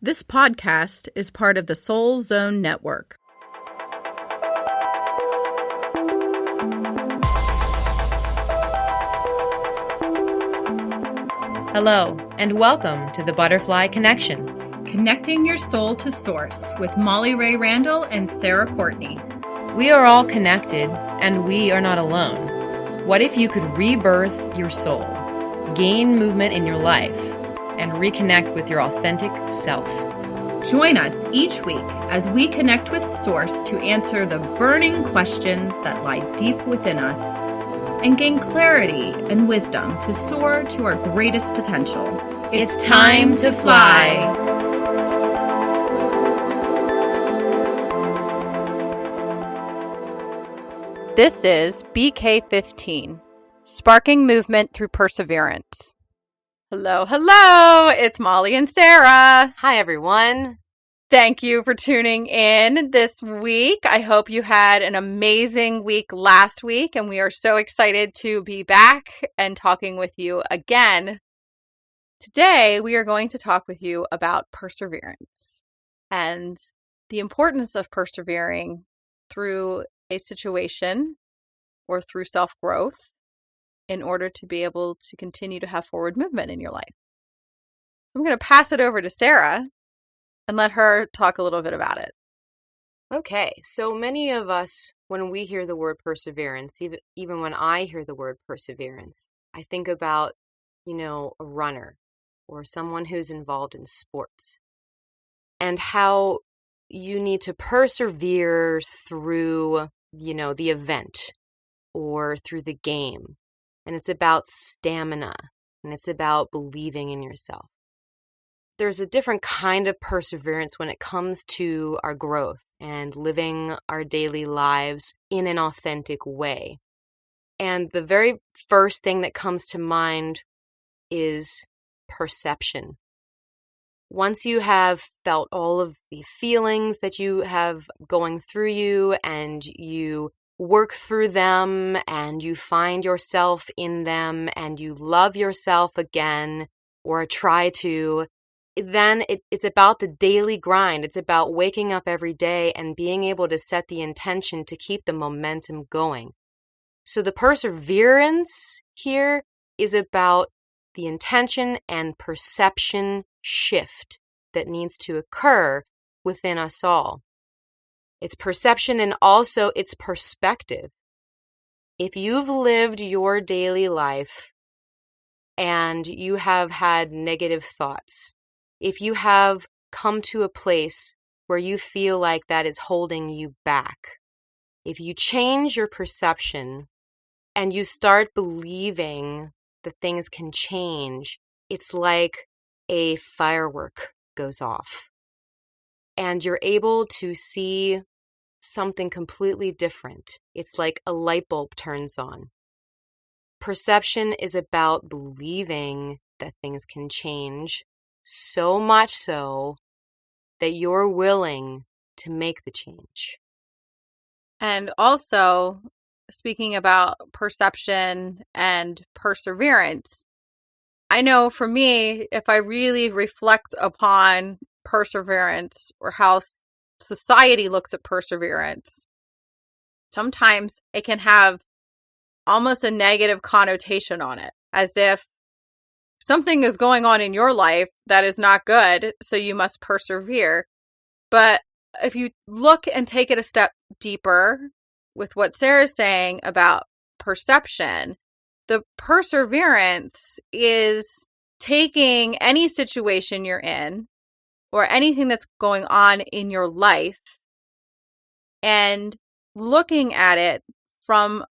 This podcast is part of the Soul Zone Network. Hello, and welcome to the Butterfly Connection. Connecting your soul to source with Molly Rahe-Randall and Sara Courtney. We are all connected, and we are not alone. What if you could rebirth your soul, gain movement in your life, and reconnect with your authentic self? Join us each week as we connect with Source to answer the burning questions that lie deep within us and gain clarity and wisdom to soar to our greatest potential. It's time to fly. This is BK15, Sparking Movement Through Perseverance. Hello, it's Molly and Sara. Hi, everyone. Thank you for tuning in this week. I hope you had an amazing week last week, and we are so excited to be back and talking with you again. Today, we are going to talk with you about perseverance and the importance of persevering through a situation or through self-growth in order to be able to continue to have forward movement in your life. I'm going to pass it over to Sara and let her talk a little bit about it. Okay, so many of us, when we hear the word perseverance, even when I hear the word perseverance, I think about, a runner or someone who's involved in sports and how you need to persevere through, the event or through the game. And it's about stamina, and it's about believing in yourself. There's a different kind of perseverance when it comes to our growth and living our daily lives in an authentic way. And the very first thing that comes to mind is perception. Once you have felt all of the feelings that you have going through you and you work through them and you find yourself in them and you love yourself again or try to, then it's about the daily grind. It's about waking up every day and being able to set the intention to keep the momentum going. So the perseverance here is about the intention and perception shift that needs to occur within us all. It's perception and also it's perspective. If you've lived your daily life and you have had negative thoughts, if you have come to a place where you feel like that is holding you back, if you change your perception and you start believing that things can change, it's like a firework goes off. And you're able to see something completely different. It's like a light bulb turns on. Perception is about believing that things can change, so much so that you're willing to make the change. And also, speaking about perception and perseverance, I know for me, if I really reflect upon perseverance or how society looks at perseverance, sometimes it can have almost a negative connotation on it, as if something is going on in your life that is not good, so you must persevere. But if you look and take it a step deeper with what Sara's saying about perception, the perseverance is taking any situation you're in or anything that's going on in your life and looking at it from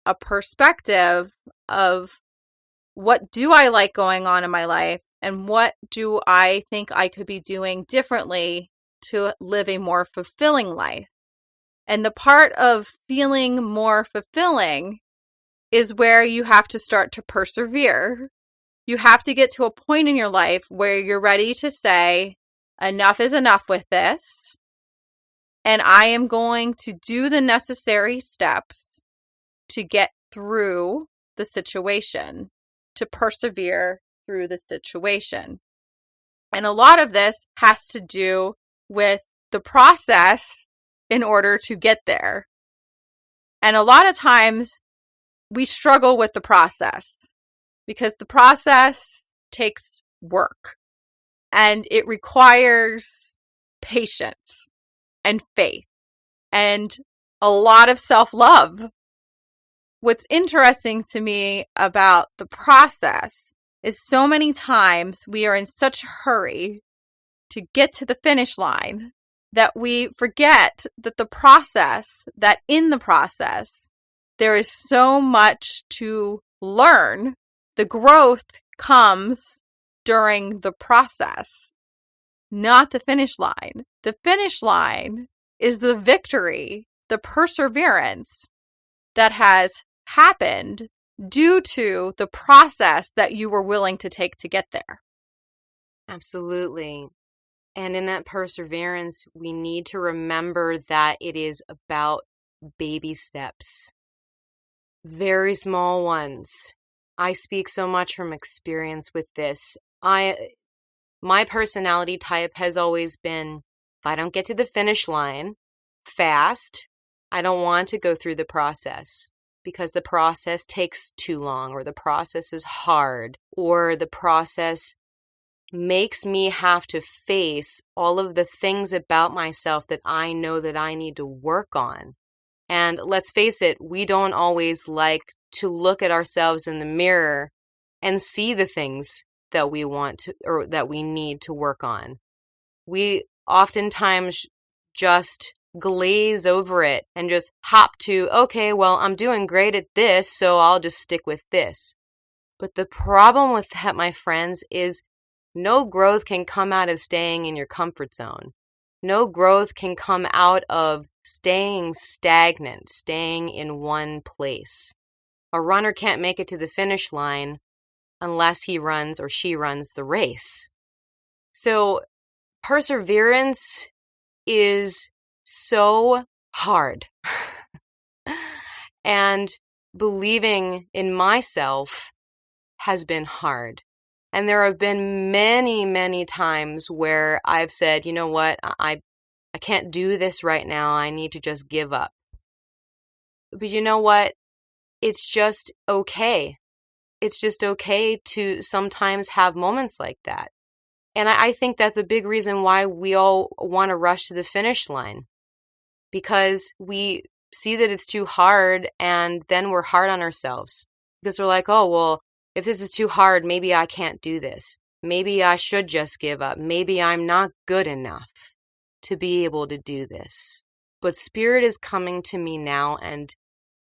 a perspective of what do I like going on in my life and what do I think I could be doing differently to live a more fulfilling life. And the part of feeling more fulfilling is where you have to start to persevere. You have to get to a point in your life where you're ready to say, enough is enough with this, and I am going to do the necessary steps to get through the situation, to persevere through the situation. And a lot of this has to do with the process in order to get there. And a lot of times we struggle with the process because the process takes work and it requires patience and faith and a lot of self-love. What's interesting to me about the process is so many times we are in such a hurry to get to the finish line that we forget that in the process, there is so much to learn. The growth comes during the process, not the finish line. The finish line is the victory, the perseverance that has happened due to the process that you were willing to take to get there. Absolutely. And in that perseverance, we need to remember that it is about baby steps, very small ones. I speak so much from experience with this. My personality type has always been, if I don't get to the finish line fast, I don't want to go through the process because the process takes too long, or the process is hard, or the process makes me have to face all of the things about myself that I know that I need to work on. And let's face it, we don't always like to look at ourselves in the mirror and see the things that we want to, or that we need to work on. We oftentimes just glaze over it and just hop to, okay, well, I'm doing great at this, so I'll just stick with this. But the problem with that, my friends, is no growth can come out of staying in your comfort zone. No growth can come out of staying stagnant, staying in one place. A runner can't make it to the finish line unless he runs or she runs the race. So perseverance is so hard. And believing in myself has been hard. And there have been many, many times where I've said, you know what, I can't do this right now. I need to just give up. But you know what? It's just okay. It's just okay to sometimes have moments like that. And I think that's a big reason why we all want to rush to the finish line. Because we see that it's too hard and then we're hard on ourselves. Because we're like, oh, well, if this is too hard, maybe I can't do this. Maybe I should just give up. Maybe I'm not good enough to be able to do this. But Spirit is coming to me now, and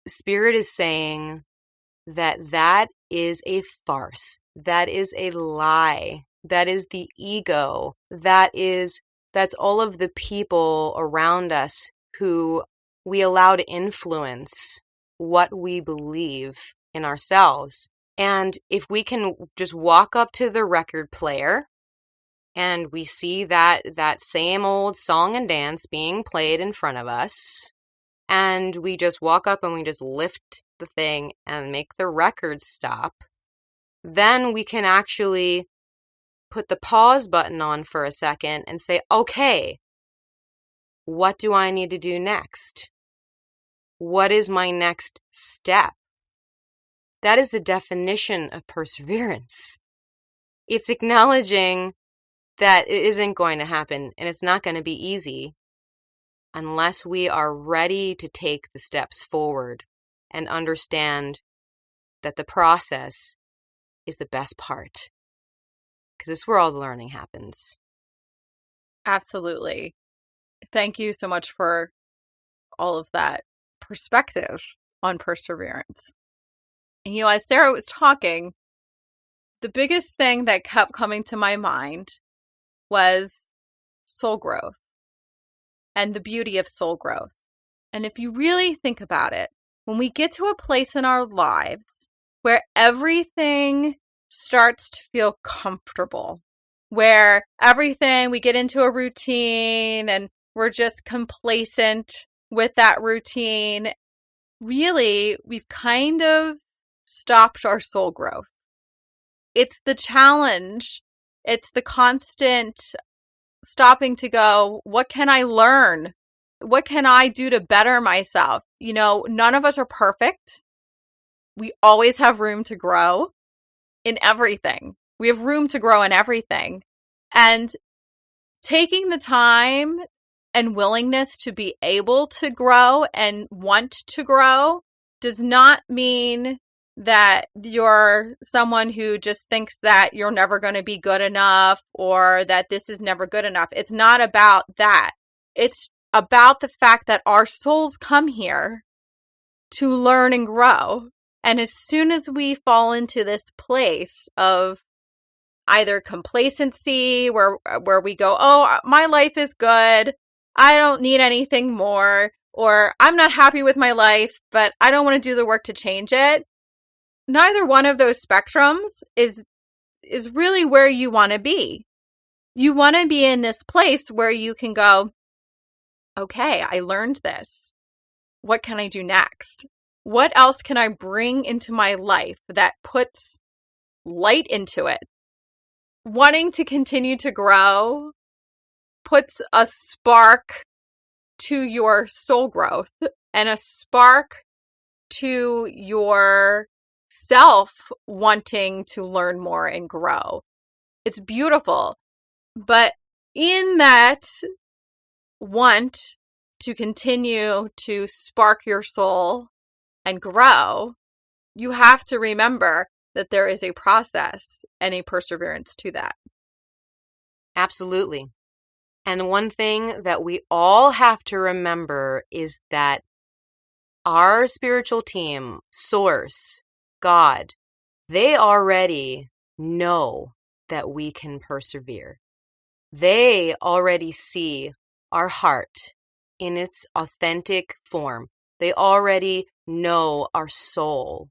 Spirit is saying that is a farce. That is a lie. That is the ego. That's all of the people around us who we allow to influence what we believe in ourselves. And if we can just walk up to the record player and we see that same old song and dance being played in front of us, and we just walk up and we just lift the thing and make the record stop, then we can actually put the pause button on for a second and say, okay, what do I need to do next? What is my next step? That is the definition of perseverance. It's acknowledging that it isn't going to happen and it's not going to be easy unless we are ready to take the steps forward and understand that the process is the best part. Because it's where all the learning happens. Absolutely. Thank you so much for all of that perspective on perseverance. And as Sarah was talking, the biggest thing that kept coming to my mind was soul growth and the beauty of soul growth. And if you really think about it, when we get to a place in our lives where everything starts to feel comfortable, where we get into a routine and we're just complacent with that routine, really, we've kind of stopped our soul growth. It's the challenge It's the constant stopping to go, what can I learn? What can I do to better myself? None of us are perfect. We always have room to grow in everything. We have room to grow in everything. And taking the time and willingness to be able to grow and want to grow does not mean that you're someone who just thinks that you're never going to be good enough or that this is never good enough. It's not about that. It's about the fact that our souls come here to learn and grow. And as soon as we fall into this place of either complacency where we go, oh, my life is good, I don't need anything more, or I'm not happy with my life, but I don't want to do the work to change it. Neither one of those spectrums is really where you want to be. You want to be in this place where you can go, okay, I learned this. What can I do next? What else can I bring into my life that puts light into it? Wanting to continue to grow puts a spark to your soul growth and a spark to your self wanting to learn more and grow. It's beautiful. But in that want to continue to spark your soul and grow, you have to remember that there is a process and a perseverance to that. Absolutely. And one thing that we all have to remember is that our spiritual team, Source, God, they already know that we can persevere. They already see our heart in its authentic form. They already know our soul.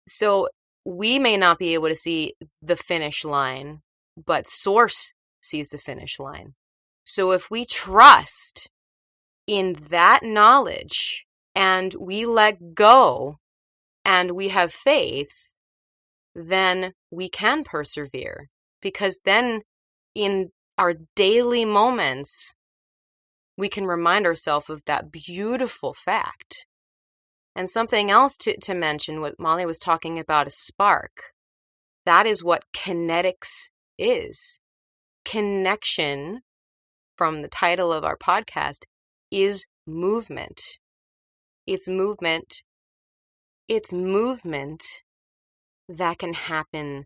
So we may not be able to see the finish line, but Source sees the finish line. So if we trust in that knowledge and we let go and we have faith, then we can persevere. Because then in our daily moments, we can remind ourselves of that beautiful fact. And something else to mention, what Molly was talking about, a spark. That is what kinetics is. Connection, from the title of our podcast, is movement. It's movement. It's movement that can happen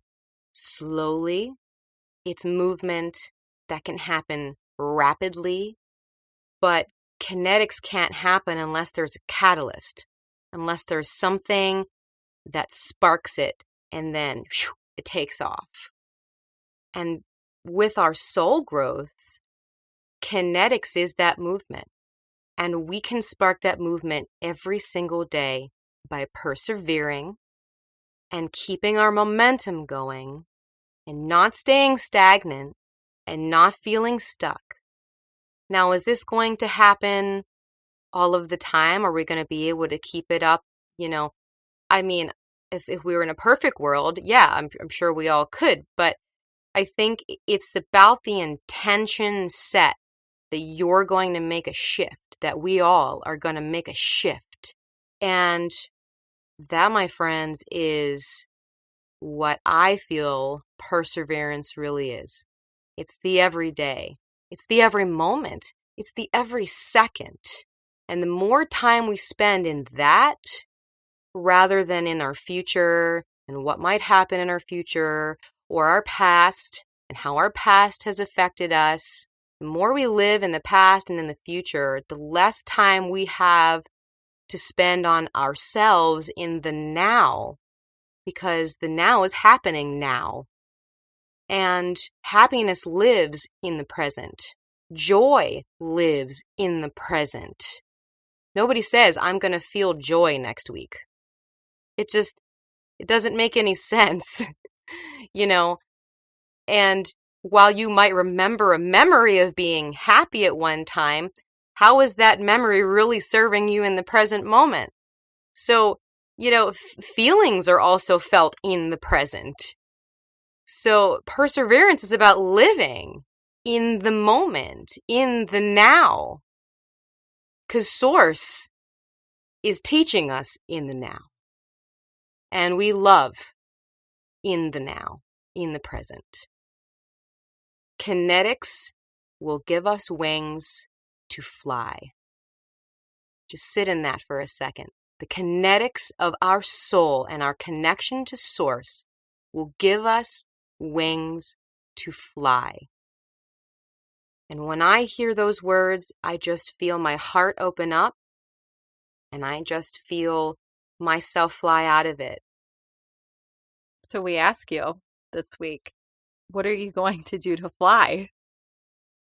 slowly. It's movement that can happen rapidly. But kinetics can't happen unless there's a catalyst, unless there's something that sparks it and then it takes off. And with our soul growth, kinetics is that movement. And we can spark that movement every single day by persevering and keeping our momentum going and not staying stagnant and not feeling stuck. Now, is this going to happen all of the time? Are we going to be able to keep it up? I mean, if we were in a perfect world, yeah, I'm sure we all could. But I think it's about the intention set that you're going to make a shift, that we all are going to make a shift. And that, my friends, is what I feel perseverance really is. It's the everyday. It's the every moment. It's the every second. And the more time we spend in that, rather than in our future and what might happen in our future or our past and how our past has affected us, the more we live in the past and in the future, the less time we have to spend on ourselves in the now, because the now is happening now. And happiness lives in the present. Joy lives in the present. Nobody says, I'm going to feel joy next week. It doesn't make any sense, And while you might remember a memory of being happy at one time, how is that memory really serving you in the present moment? So, feelings are also felt in the present. So perseverance is about living in the moment, in the now. Because Source is teaching us in the now. And we love in the now, in the present. Kinetics will give us wings to fly. Just sit in that for a second. The kinetics of our soul and our connection to Source will give us wings to fly. And when I hear those words, I just feel my heart open up and I just feel myself fly out of it. So we ask you this week, what are you going to do to fly?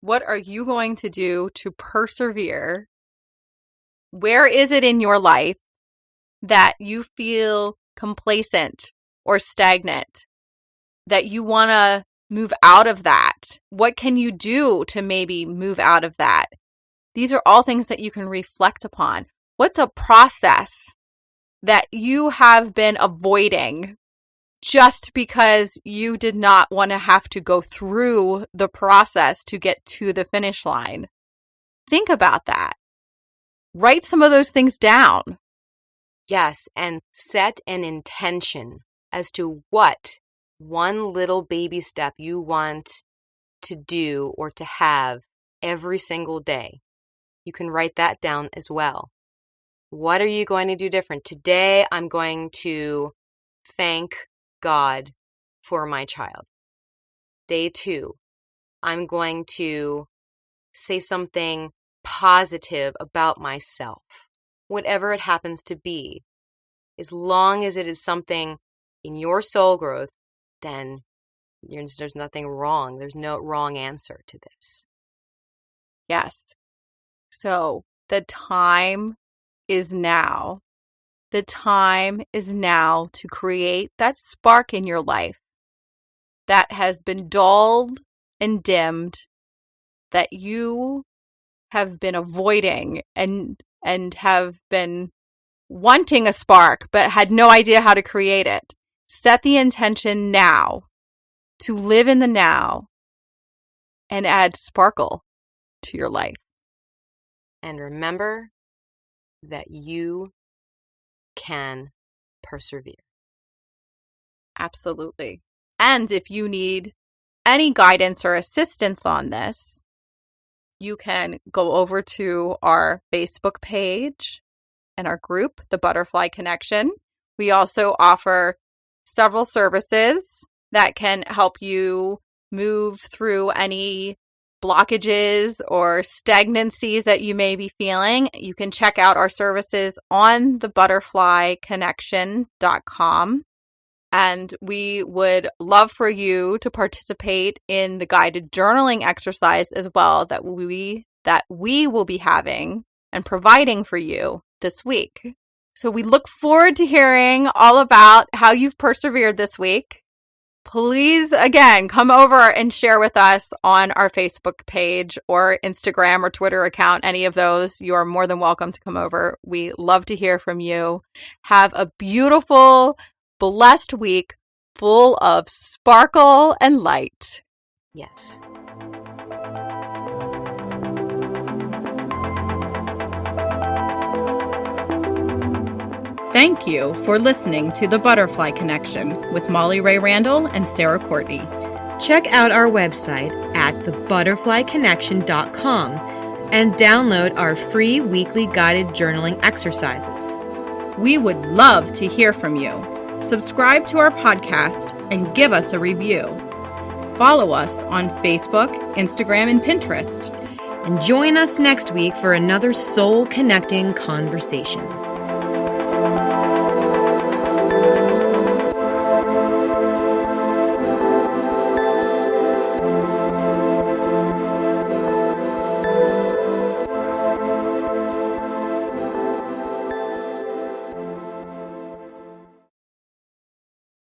What are you going to do to persevere? Where is it in your life that you feel complacent or stagnant, that you want to move out of that? What can you do to maybe move out of that? These are all things that you can reflect upon. What's a process that you have been avoiding just because you did not want to have to go through the process to get to the finish line? Think about that. Write some of those things down. Yes, and set an intention as to what one little baby step you want to do or to have every single day. You can write that down as well. What are you going to do different? Today, I'm going to thank God for my child. Day 2, I'm going to say something positive about myself, whatever it happens to be. As long as it is something in your soul growth, then there's nothing wrong. There's no wrong answer to this. Yes. So the time is now. The time is now to create that spark in your life that has been dulled and dimmed, that you have been avoiding and have been wanting a spark but had no idea how to create it. Set the intention now to live in the now and add sparkle to your life. And remember that you can persevere. Absolutely. And if you need any guidance or assistance on this, you can go over to our Facebook page and our group, The Butterfly Connection. We also offer several services that can help you move through any blockages or stagnancies that you may be feeling. You can check out our services on thebutterflyconnection.com. And we would love for you to participate in the guided journaling exercise as well that we will be having and providing for you this week. So we look forward to hearing all about how you've persevered this week. Please, again, come over and share with us on our Facebook page or Instagram or Twitter account, any of those. You are more than welcome to come over. We love to hear from you. Have a beautiful, blessed week full of sparkle and light. Yes. Thank you for listening to The Butterfly Connection with Molly Rahe-Randall and Sara Courtney. Check out our website at thebutterflyconnection.com and download our free weekly guided journaling exercises. We would love to hear from you. Subscribe to our podcast and give us a review. Follow us on Facebook, Instagram, and Pinterest. And join us next week for another soul-connecting conversation.